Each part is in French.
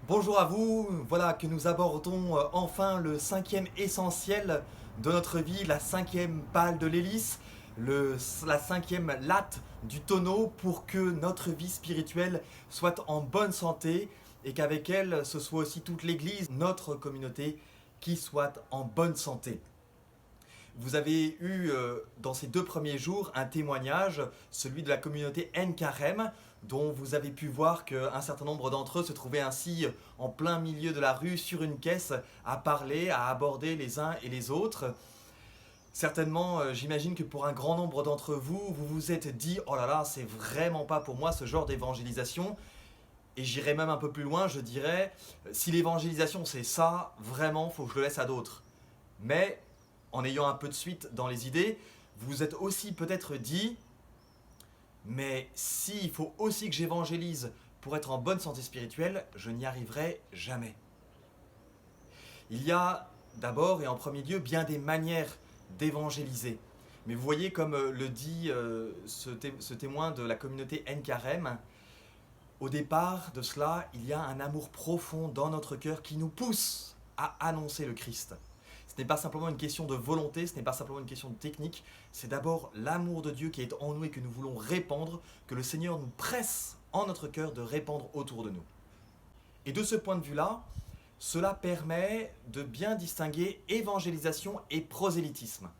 Bonjour à vous, voilà que nous abordons enfin le cinquième essentiel de notre vie, la cinquième pale de l'hélice, la cinquième latte du tonneau pour que notre vie spirituelle soit en bonne santé et qu'avec elle ce soit aussi toute l'Église, notre communauté, qui soit en bonne santé. Vous avez eu dans ces 2 premiers jours un témoignage, celui de la communauté Nkarem, dont vous avez pu voir qu'un certain nombre d'entre eux se trouvaient ainsi en plein milieu de la rue sur une caisse à parler, à aborder les uns et les autres. Certainement, j'imagine que pour un grand nombre d'entre vous, vous vous êtes dit oh là là, c'est vraiment pas pour moi ce genre d'évangélisation. Et j'irai même un peu plus loin, je dirais, si l'évangélisation c'est ça, vraiment, faut que je le laisse à d'autres. Mais en ayant un peu de suite dans les idées, vous vous êtes aussi peut-être dit mais s'il faut aussi que j'évangélise pour être en bonne santé spirituelle, je n'y arriverai jamais. Il y a d'abord et en premier lieu bien des manières d'évangéliser. Mais vous voyez, comme le dit ce témoin de la communauté Nkarem, au départ de cela, il y a un amour profond dans notre cœur qui nous pousse à annoncer le Christ. Ce n'est pas simplement une question de volonté, ce n'est pas simplement une question de technique, c'est d'abord l'amour de Dieu qui est en nous et que nous voulons répandre, que le Seigneur nous presse en notre cœur de répandre autour de nous. Et de ce point de vue-là, cela permet de bien distinguer évangélisation et prosélytisme.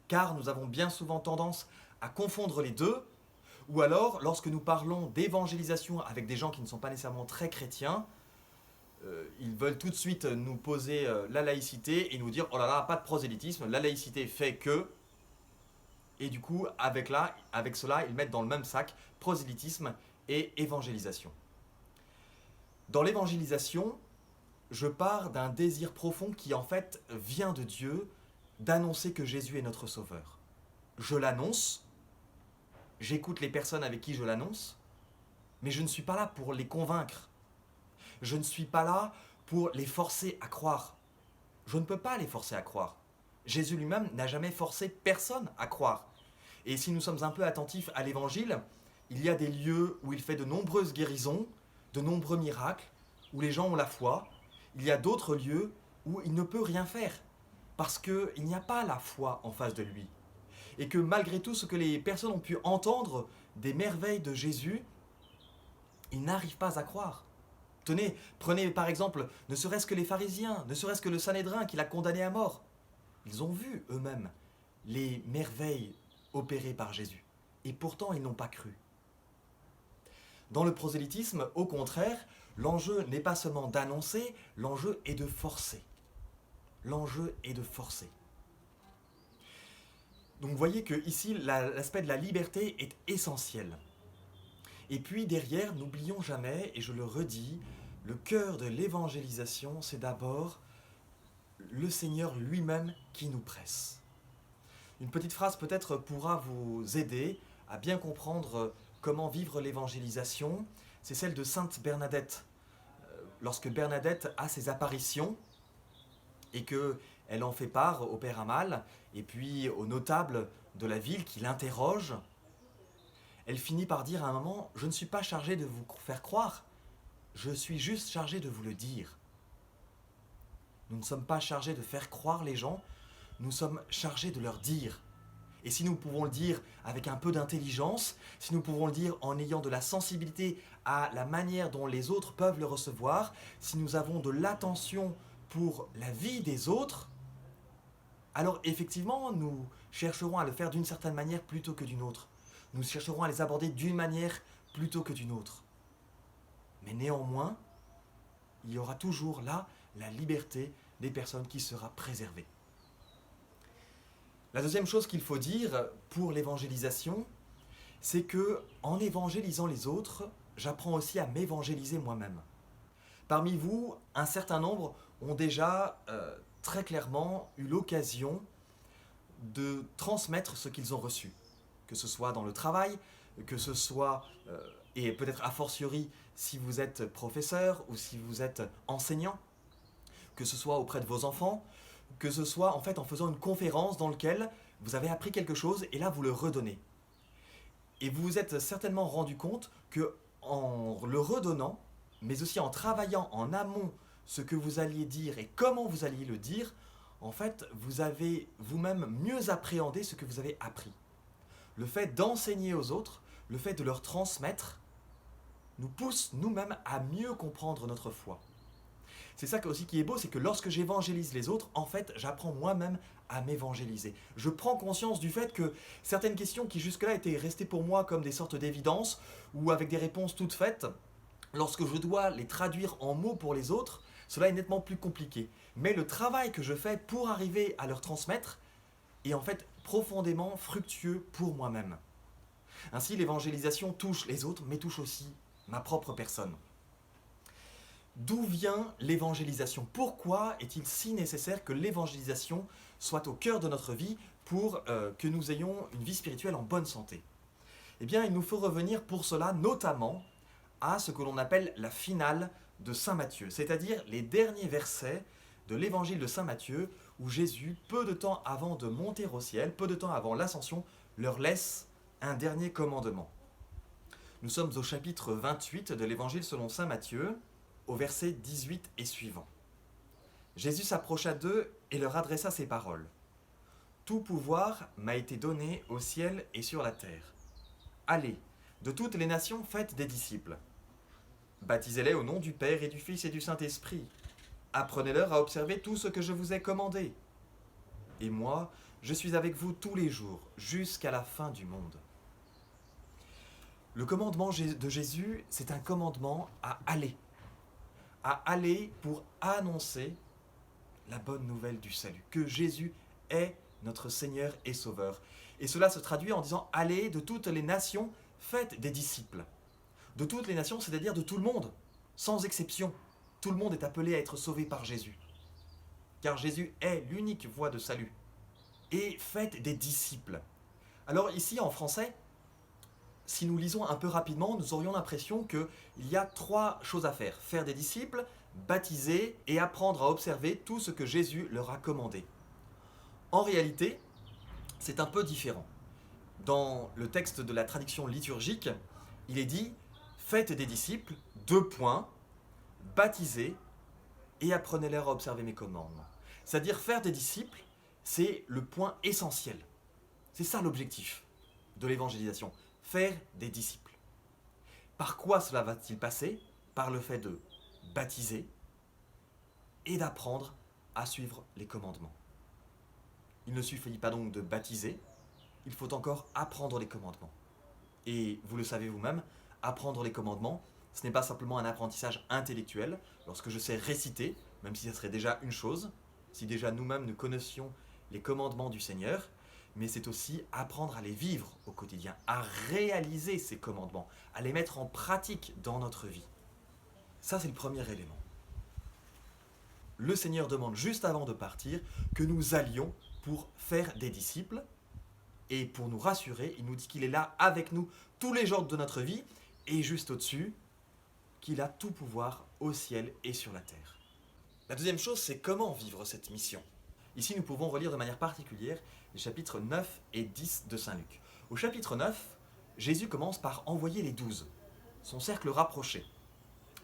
Car nous avons bien souvent tendance à confondre les deux, ou alors lorsque nous parlons d'évangélisation avec des gens qui ne sont pas nécessairement très chrétiens, ils veulent tout de suite nous poser la laïcité et nous dire oh là là, pas de prosélytisme, la laïcité fait que. Et du coup, avec cela, ils mettent dans le même sac prosélytisme et évangélisation. Dans l'évangélisation, je pars d'un désir profond qui en fait vient de Dieu d'annoncer que Jésus est notre sauveur. Je l'annonce, j'écoute les personnes avec qui je l'annonce, mais je ne suis pas là pour les convaincre. Je ne suis pas là pour les forcer à croire. Je ne peux pas les forcer à croire. Jésus lui-même n'a jamais forcé personne à croire. Et si nous sommes un peu attentifs à l'évangile, il y a des lieux où il fait de nombreuses guérisons, de nombreux miracles, où les gens ont la foi. Il y a d'autres lieux où il ne peut rien faire, parce qu'il n'y a pas la foi en face de lui. Et que malgré tout ce que les personnes ont pu entendre des merveilles de Jésus, ils n'arrivent pas à croire. Tenez, prenez par exemple, ne serait-ce que les pharisiens, ne serait-ce que le Sanhédrin qui l'a condamné à mort. Ils ont vu eux-mêmes les merveilles opérées par Jésus. Et pourtant, ils n'ont pas cru. Dans le prosélytisme, au contraire, l'enjeu n'est pas seulement d'annoncer, l'enjeu est de forcer. L'enjeu est de forcer. Donc vous voyez que ici, l'aspect de la liberté est essentiel. Et puis derrière, n'oublions jamais, et je le redis, le cœur de l'évangélisation, c'est d'abord le Seigneur lui-même qui nous presse. Une petite phrase peut-être pourra vous aider à bien comprendre comment vivre l'évangélisation. C'est celle de Sainte Bernadette. Lorsque Bernadette a ses apparitions et qu'elle en fait part au père Amal et puis aux notables de la ville qui l'interrogent, elle finit par dire à un moment « Je ne suis pas chargée de vous faire croire, je suis juste chargée de vous le dire. » Nous ne sommes pas chargés de faire croire les gens, nous sommes chargés de leur dire. Et si nous pouvons le dire avec un peu d'intelligence, si nous pouvons le dire en ayant de la sensibilité à la manière dont les autres peuvent le recevoir, si nous avons de l'attention pour la vie des autres, alors effectivement, nous chercherons à le faire d'une certaine manière plutôt que d'une autre. Nous chercherons à les aborder d'une manière plutôt que d'une autre. Mais néanmoins, il y aura toujours là la liberté des personnes qui sera préservée. La deuxième chose qu'il faut dire pour l'évangélisation, c'est que en évangélisant les autres, j'apprends aussi à m'évangéliser moi-même. Parmi vous, un certain nombre ont déjà très clairement eu l'occasion de transmettre ce qu'ils ont reçu. Que ce soit dans le travail, que ce soit, et peut-être a fortiori si vous êtes professeur ou si vous êtes enseignant, que ce soit auprès de vos enfants, que ce soit en fait en faisant une conférence dans laquelle vous avez appris quelque chose et là vous le redonnez. Et vous vous êtes certainement rendu compte que en le redonnant, mais aussi en travaillant en amont ce que vous alliez dire et comment vous alliez le dire, en fait, vous avez vous-même mieux appréhendé ce que vous avez appris. Le fait d'enseigner aux autres, le fait de leur transmettre, nous pousse nous-mêmes à mieux comprendre notre foi. C'est ça aussi qui est beau, c'est que lorsque j'évangélise les autres, en fait, j'apprends moi-même à m'évangéliser. Je prends conscience du fait que certaines questions qui jusque-là étaient restées pour moi comme des sortes d'évidence ou avec des réponses toutes faites, lorsque je dois les traduire en mots pour les autres, cela est nettement plus compliqué. Mais le travail que je fais pour arriver à leur transmettre est en fait profondément fructueux pour moi-même. Ainsi, l'évangélisation touche les autres, mais touche aussi ma propre personne. D'où vient l'évangélisation? Pourquoi est-il si nécessaire que l'évangélisation soit au cœur de notre vie pour que nous ayons une vie spirituelle en bonne santé? Eh bien, il nous faut revenir pour cela notamment à ce que l'on appelle la finale de Saint Matthieu, c'est-à-dire les derniers versets de l'évangile de Saint Matthieu où Jésus, peu de temps avant de monter au ciel, peu de temps avant l'ascension, leur laisse un dernier commandement. Nous sommes au chapitre 28 de l'évangile selon Saint Matthieu, au verset 18 et suivant. Jésus s'approcha d'eux et leur adressa ces paroles. « Tout pouvoir m'a été donné au ciel et sur la terre. Allez, de toutes les nations faites des disciples. Baptisez-les au nom du Père et du Fils et du Saint-Esprit. Apprenez-leur à observer tout ce que je vous ai commandé. Et moi, je suis avec vous tous les jours, jusqu'à la fin du monde. » Le commandement de Jésus, c'est un commandement à aller pour annoncer la bonne nouvelle du salut, que Jésus est notre Seigneur et Sauveur. Et cela se traduit en disant « Allez de toutes les nations, faites des disciples ». De toutes les nations, c'est-à-dire de tout le monde, sans exception. Tout le monde est appelé à être sauvé par Jésus. Car Jésus est l'unique voie de salut. Et faites des disciples. Alors ici, en français, si nous lisons un peu rapidement, nous aurions l'impression qu'il y a 3 choses à faire. Faire des disciples, baptiser et apprendre à observer tout ce que Jésus leur a commandé. En réalité, c'est un peu différent. Dans le texte de la traduction liturgique, il est dit « Faites des disciples, baptisez et apprenez-leur à observer mes commandements. » C'est-à-dire faire des disciples, c'est le point essentiel. C'est ça l'objectif de l'évangélisation. Faire des disciples. Par quoi cela va-t-il passer? Par le fait de baptiser et d'apprendre à suivre les commandements. Il ne suffit pas donc de baptiser, il faut encore apprendre les commandements. Et vous le savez vous-même, apprendre les commandements, ce n'est pas simplement un apprentissage intellectuel, lorsque je sais réciter, même si ça serait déjà une chose, si déjà nous-mêmes nous connaissions les commandements du Seigneur, mais c'est aussi apprendre à les vivre au quotidien, à réaliser ces commandements, à les mettre en pratique dans notre vie. Ça, c'est le premier élément. Le Seigneur demande juste avant de partir que nous allions pour faire des disciples, et pour nous rassurer, il nous dit qu'il est là avec nous tous les jours de notre vie, et juste au-dessus, qu'il a tout pouvoir au ciel et sur la terre. La deuxième chose, c'est comment vivre cette mission. Ici, nous pouvons relire de manière particulière les chapitres 9 et 10 de Saint Luc. Au chapitre 9, Jésus commence par envoyer les 12, son cercle rapproché.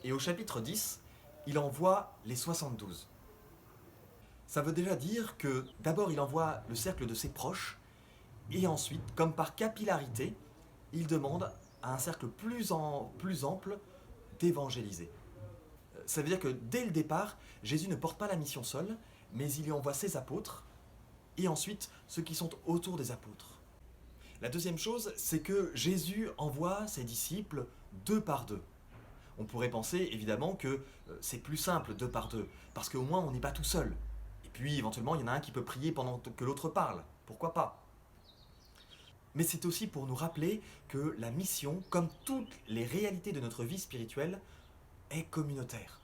Et au chapitre 10, il envoie les 72. Ça veut déjà dire que d'abord il envoie le cercle de ses proches, et ensuite, comme par capillarité, il demande à un cercle plus ample d'évangéliser. Ça veut dire que dès le départ, Jésus ne porte pas la mission seul, mais il y envoie ses apôtres, et ensuite ceux qui sont autour des apôtres. La deuxième chose, c'est que Jésus envoie ses disciples 2 par 2. On pourrait penser évidemment que c'est plus simple 2 par 2, parce qu'au moins on n'est pas tout seul. Et puis éventuellement il y en a un qui peut prier pendant que l'autre parle, pourquoi pas? Mais c'est aussi pour nous rappeler que la mission, comme toutes les réalités de notre vie spirituelle, est communautaire.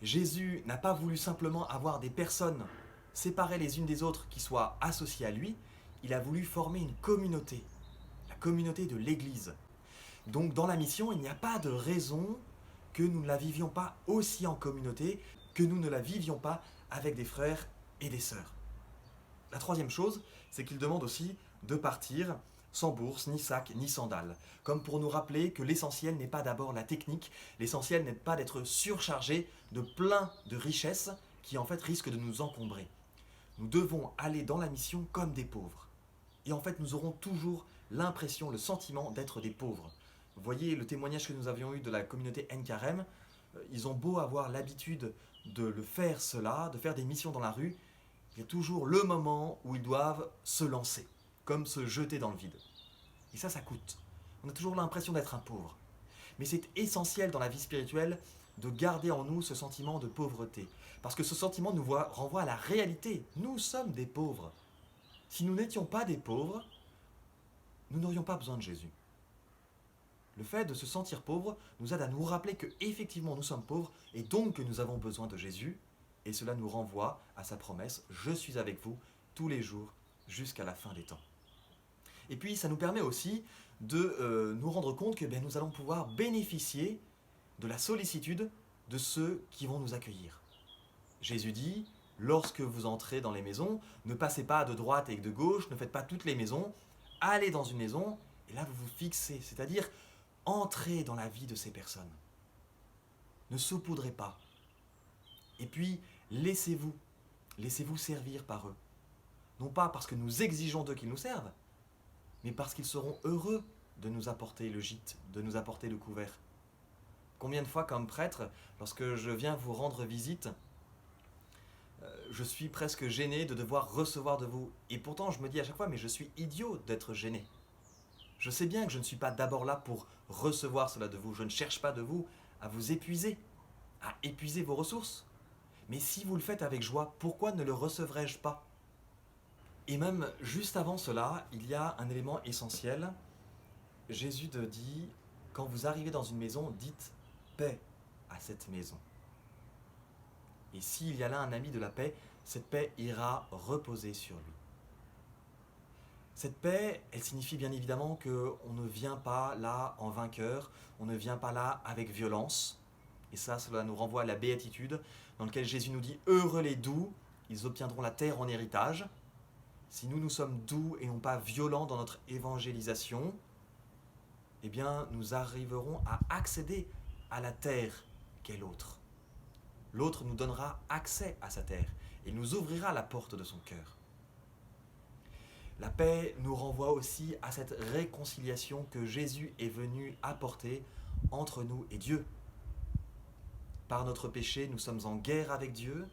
Jésus n'a pas voulu simplement avoir des personnes séparées les unes des autres qui soient associées à lui, il a voulu former une communauté, la communauté de l'Église. Donc dans la mission, il n'y a pas de raison que nous ne la vivions pas aussi en communauté, que nous ne la vivions pas avec des frères et des sœurs. La troisième chose, c'est qu'il demande aussi de partir sans bourse, ni sac, ni sandales, comme pour nous rappeler que l'essentiel n'est pas d'abord la technique, l'essentiel n'est pas d'être surchargé de plein de richesses qui en fait risquent de nous encombrer. Nous devons aller dans la mission comme des pauvres. Et en fait, nous aurons toujours l'impression, le sentiment d'être des pauvres. Vous voyez le témoignage que nous avions eu de la communauté NKRM, ils ont beau avoir l'habitude de le faire cela, de faire des missions dans la rue, il y a toujours le moment où ils doivent se lancer, comme se jeter dans le vide. Et ça coûte. On a toujours l'impression d'être un pauvre. Mais c'est essentiel dans la vie spirituelle de garder en nous ce sentiment de pauvreté. Parce que ce sentiment nous renvoie à la réalité. Nous sommes des pauvres. Si nous n'étions pas des pauvres, nous n'aurions pas besoin de Jésus. Le fait de se sentir pauvre nous aide à nous rappeler que effectivement nous sommes pauvres et donc que nous avons besoin de Jésus. Et cela nous renvoie à sa promesse « Je suis avec vous tous les jours jusqu'à la fin des temps ». Et puis ça nous permet aussi de nous rendre compte que nous allons pouvoir bénéficier de la sollicitude de ceux qui vont nous accueillir. Jésus dit, lorsque vous entrez dans les maisons, ne passez pas de droite et de gauche, ne faites pas toutes les maisons, allez dans une maison et là vous vous fixez, c'est-à-dire entrez dans la vie de ces personnes. Ne saupoudrez pas. Et puis laissez-vous servir par eux. Non pas parce que nous exigeons d'eux qu'ils nous servent, mais parce qu'ils seront heureux de nous apporter le gîte, de nous apporter le couvert. Combien de fois, comme prêtre, lorsque je viens vous rendre visite, je suis presque gêné de devoir recevoir de vous. Et pourtant, je me dis à chaque fois, mais je suis idiot d'être gêné. Je sais bien que je ne suis pas d'abord là pour recevoir cela de vous. Je ne cherche pas de vous à vous épuiser, à épuiser vos ressources. Mais si vous le faites avec joie, pourquoi ne le recevrais-je pas ? Et même juste avant cela, il y a un élément essentiel. Jésus te dit, quand vous arrivez dans une maison, dites paix à cette maison. Et s'il y a là un ami de la paix, cette paix ira reposer sur lui. Cette paix, elle signifie bien évidemment qu'on ne vient pas là en vainqueur, on ne vient pas là avec violence. Et ça, cela nous renvoie à la béatitude, dans laquelle Jésus nous dit « Heureux les doux, ils obtiendront la terre en héritage ». Si nous sommes doux et non pas violents dans notre évangélisation, eh bien, nous arriverons à accéder à la terre qu'est l'autre. L'autre nous donnera accès à sa terre et nous ouvrira la porte de son cœur. La paix nous renvoie aussi à cette réconciliation que Jésus est venu apporter entre nous et Dieu. Par notre péché, nous sommes en guerre avec Dieu,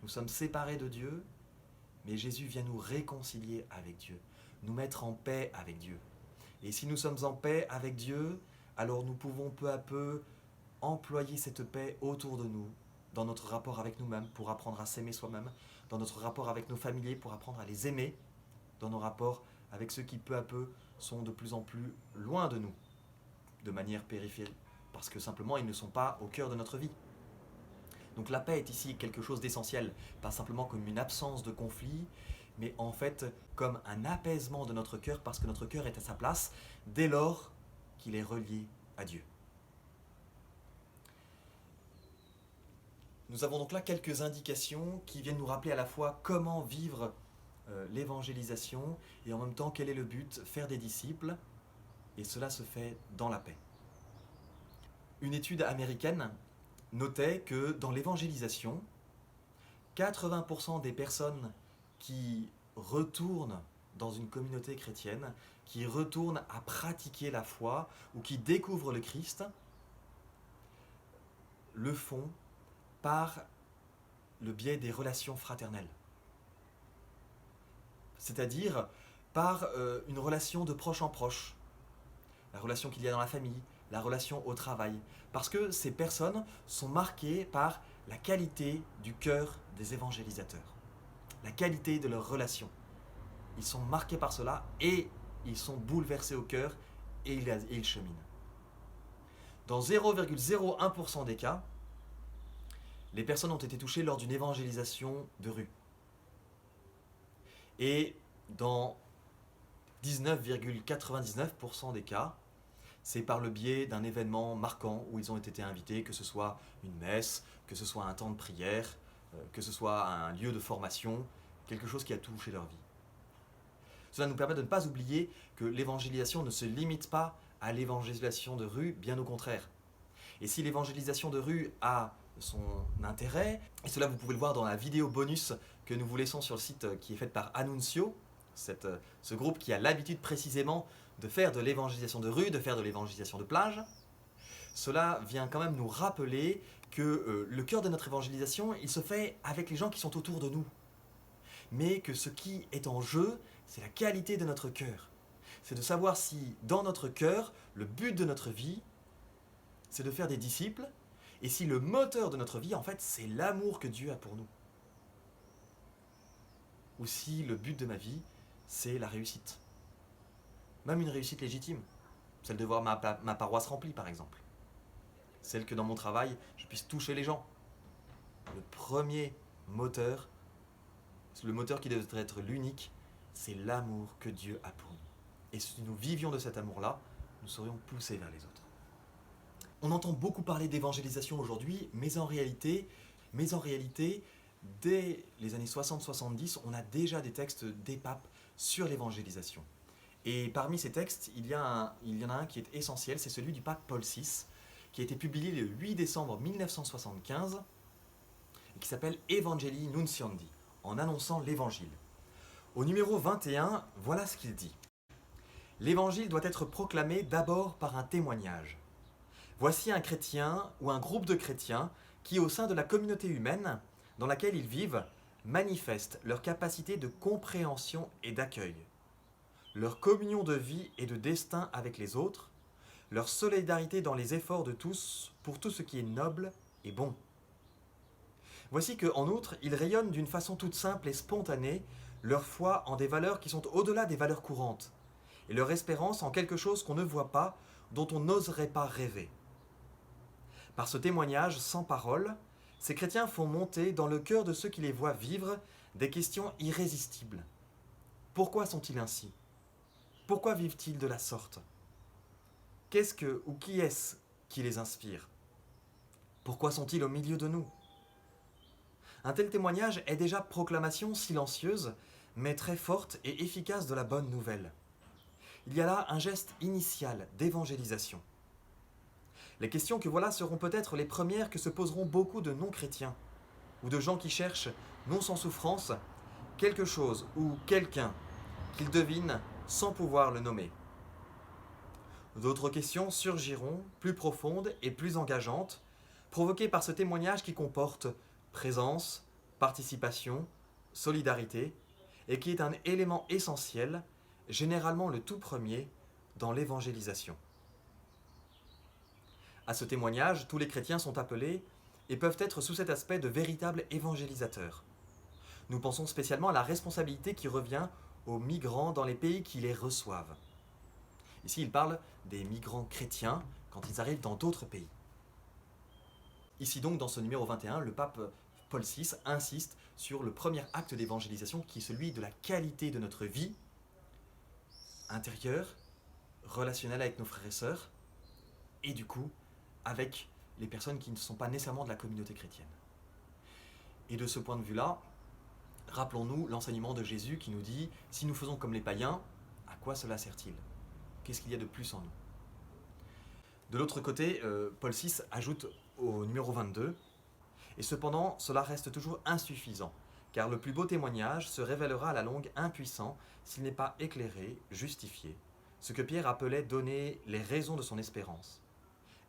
nous sommes séparés de Dieu, mais Jésus vient nous réconcilier avec Dieu, nous mettre en paix avec Dieu. Et si nous sommes en paix avec Dieu, alors nous pouvons peu à peu employer cette paix autour de nous, dans notre rapport avec nous-mêmes pour apprendre à s'aimer soi-même, dans notre rapport avec nos familiers pour apprendre à les aimer, dans nos rapports avec ceux qui peu à peu sont de plus en plus loin de nous, de manière périphérique, parce que simplement ils ne sont pas au cœur de notre vie. Donc la paix est ici quelque chose d'essentiel, pas simplement comme une absence de conflit, mais en fait comme un apaisement de notre cœur, parce que notre cœur est à sa place dès lors qu'il est relié à Dieu. Nous avons donc là quelques indications qui viennent nous rappeler à la fois comment vivre l'évangélisation et en même temps quel est le but, faire des disciples, et cela se fait dans la paix. Une étude américaine notait que dans l'évangélisation, 80% des personnes qui retournent dans une communauté chrétienne, qui retournent à pratiquer la foi ou qui découvrent le Christ, le font par le biais des relations fraternelles. C'est-à-dire par une relation de proche en proche, la relation qu'il y a dans la famille, la relation au travail. Parce que ces personnes sont marquées par la qualité du cœur des évangélisateurs, la qualité de leurs relations. Ils sont marqués par cela et ils sont bouleversés au cœur et ils cheminent. Dans 0,01% des cas, les personnes ont été touchées lors d'une évangélisation de rue. Et dans 19,99% des cas, c'est par le biais d'un événement marquant où ils ont été invités, que ce soit une messe, que ce soit un temps de prière, que ce soit un lieu de formation, quelque chose qui a touché leur vie. Cela nous permet de ne pas oublier que l'évangélisation ne se limite pas à l'évangélisation de rue, bien au contraire. Et si l'évangélisation de rue a son intérêt, et cela vous pouvez le voir dans la vidéo bonus que nous vous laissons sur le site qui est faite par Annuncio, ce groupe qui a l'habitude précisément de faire de l'évangélisation de rue, de faire de l'évangélisation de plage, cela vient quand même nous rappeler que le cœur de notre évangélisation, il se fait avec les gens qui sont autour de nous. Mais que ce qui est en jeu, c'est la qualité de notre cœur. C'est de savoir si, dans notre cœur, le but de notre vie, c'est de faire des disciples, et si le moteur de notre vie, en fait, c'est l'amour que Dieu a pour nous. Ou si le but de ma vie, c'est la réussite. Même une réussite légitime. Celle de voir ma paroisse remplie, par exemple. Celle que dans mon travail, je puisse toucher les gens. Le premier moteur, le moteur qui devrait être l'unique, c'est l'amour que Dieu a pour nous. Et si nous vivions de cet amour-là, nous serions poussés vers les autres. On entend beaucoup parler d'évangélisation aujourd'hui, mais en réalité, dès les années 60-70, on a déjà des textes des papes sur l'évangélisation. Et parmi ces textes, il y en a un qui est essentiel, c'est celui du pape Paul VI, qui a été publié le 8 décembre 1975, et qui s'appelle Evangelii Nunciandi, en annonçant l'évangile. Au numéro 21, voilà ce qu'il dit. L'évangile doit être proclamé d'abord par un témoignage. Voici un chrétien ou un groupe de chrétiens qui, au sein de la communauté humaine dans laquelle ils vivent, manifestent leur capacité de compréhension et d'accueil, leur communion de vie et de destin avec les autres, leur solidarité dans les efforts de tous pour tout ce qui est noble et bon. Voici qu'en outre, ils rayonnent d'une façon toute simple et spontanée leur foi en des valeurs qui sont au-delà des valeurs courantes, et leur espérance en quelque chose qu'on ne voit pas, dont on n'oserait pas rêver. Par ce témoignage sans parole, ces chrétiens font monter dans le cœur de ceux qui les voient vivre des questions irrésistibles. Pourquoi sont-ils ainsi ? Pourquoi vivent-ils de la sorte ? Qu'est-ce que ou qui est-ce qui les inspire ? Pourquoi sont-ils au milieu de nous ? Un tel témoignage est déjà proclamation silencieuse, mais très forte et efficace de la bonne nouvelle. Il y a là un geste initial d'évangélisation. Les questions que voilà seront peut-être les premières que se poseront beaucoup de non-chrétiens, ou de gens qui cherchent, non sans souffrance, quelque chose ou quelqu'un qu'ils devinent sans pouvoir le nommer. D'autres questions surgiront, plus profondes et plus engageantes, provoquées par ce témoignage qui comporte présence, participation, solidarité, et qui est un élément essentiel, généralement le tout premier, dans l'évangélisation. À ce témoignage, tous les chrétiens sont appelés et peuvent être sous cet aspect de véritables évangélisateurs. Nous pensons spécialement à la responsabilité qui revient aux migrants dans les pays qui les reçoivent. Ici, il parle des migrants chrétiens quand ils arrivent dans d'autres pays. Ici donc, dans ce numéro 21, le pape Paul VI insiste sur le premier acte d'évangélisation qui est celui de la qualité de notre vie intérieure, relationnelle avec nos frères et sœurs, et du coup, avec les personnes qui ne sont pas nécessairement de la communauté chrétienne. Et de ce point de vue-là, rappelons-nous l'enseignement de Jésus qui nous dit « Si nous faisons comme les païens, à quoi cela sert-il ? Qu'est-ce qu'il y a de plus en nous ?» De l'autre côté, Paul VI ajoute au numéro 22 « Et cependant, cela reste toujours insuffisant, car le plus beau témoignage se révélera à la longue impuissant s'il n'est pas éclairé, justifié, ce que Pierre appelait donner les raisons de son espérance,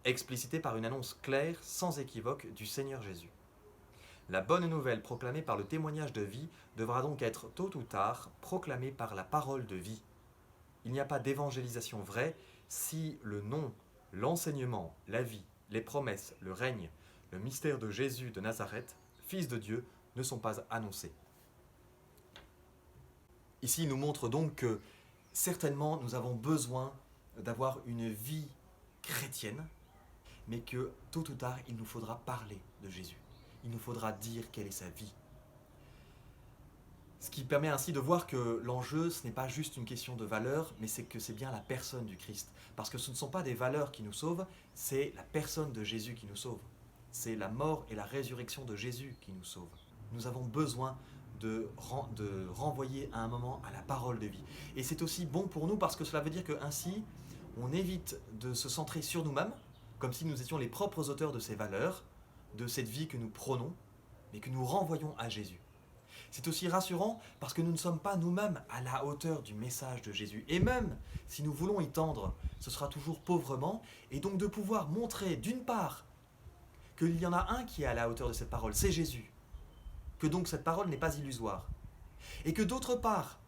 explicité par une annonce claire, sans équivoque, du Seigneur Jésus. La bonne nouvelle proclamée par le témoignage de vie devra donc être tôt ou tard proclamée par la parole de vie. Il n'y a pas d'évangélisation vraie si le nom, l'enseignement, la vie, les promesses, le règne, le mystère de Jésus de Nazareth, Fils de Dieu, ne sont pas annoncés. Ici, il nous montre donc que certainement nous avons besoin d'avoir une vie chrétienne, mais que tôt ou tard, il nous faudra parler de Jésus. Il nous faudra dire quelle est sa vie. Ce qui permet ainsi de voir que l'enjeu, ce n'est pas juste une question de valeur, mais c'est que c'est bien la personne du Christ. Parce que ce ne sont pas des valeurs qui nous sauvent, c'est la personne de Jésus qui nous sauve. C'est la mort et la résurrection de Jésus qui nous sauvent. Nous avons besoin de renvoyer à un moment à la parole de vie. Et c'est aussi bon pour nous parce que cela veut dire qu'ainsi, on évite de se centrer sur nous-mêmes, comme si nous étions les propres auteurs de ces valeurs, de cette vie que nous prônons, mais que nous renvoyons à Jésus. C'est aussi rassurant parce que nous ne sommes pas nous-mêmes à la hauteur du message de Jésus. Et même si nous voulons y tendre, ce sera toujours pauvrement. Et donc de pouvoir montrer d'une part qu'il y en a un qui est à la hauteur de cette parole, c'est Jésus. Que donc cette parole n'est pas illusoire. Et que d'autre part,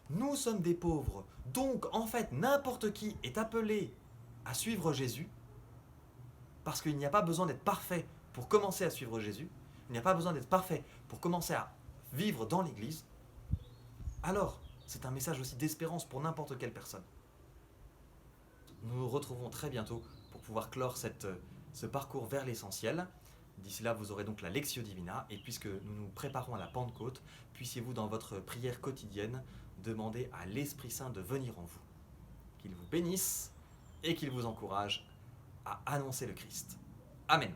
nous sommes des pauvres. Donc en fait, n'importe qui est appelé à suivre Jésus. Parce qu'il n'y a pas besoin d'être parfait pour commencer à suivre Jésus. Il n'y a pas besoin d'être parfait pour commencer à vivre dans l'Église. Alors, c'est un message aussi d'espérance pour n'importe quelle personne. Nous nous retrouvons très bientôt pour pouvoir clore ce parcours vers l'essentiel. D'ici là, vous aurez donc la Lectio Divina. Et puisque nous nous préparons à la Pentecôte, puissiez-vous dans votre prière quotidienne demander à l'Esprit Saint de venir en vous. Qu'il vous bénisse et qu'il vous encourage à annoncer le Christ. Amen.